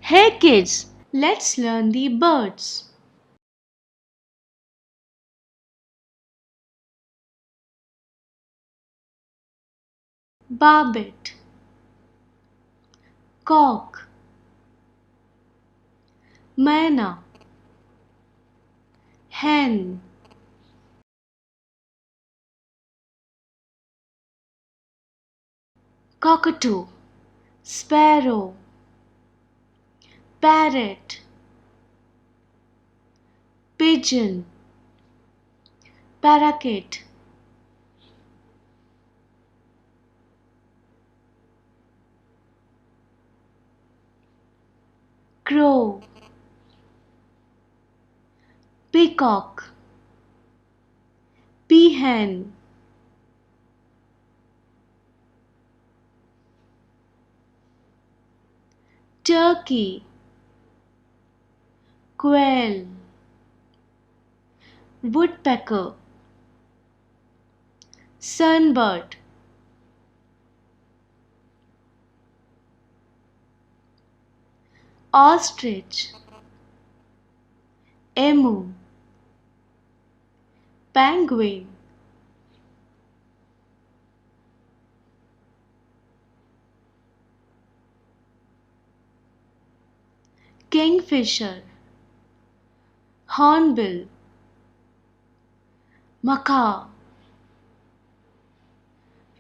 Hey kids, let's learn the birds. Barbet, cock, myna, hen, cockatoo, sparrow, parrot, pigeon, parakeet, crow, peacock, peahen, turkey, quail, woodpecker, sunbird, ostrich, emu, penguin, kingfisher, hornbill, macaw,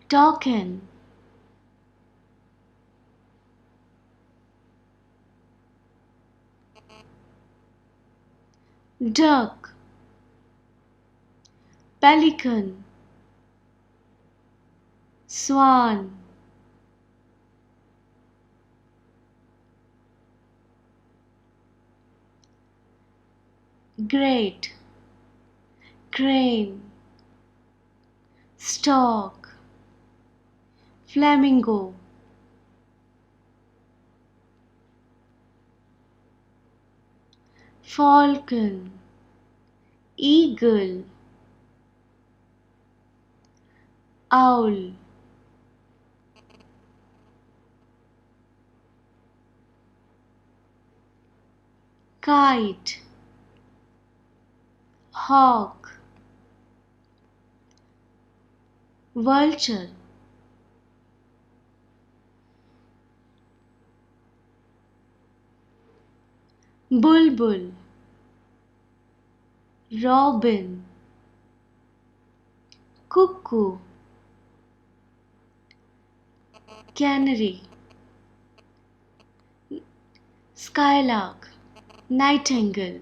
toucan, duck, pelican, swan, great, crane, stork, flamingo, falcon, eagle, owl, kite, hawk, vulture, bulbul, robin, cuckoo, canary, skylark, nightingale,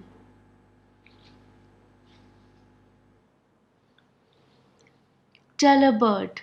tellabird,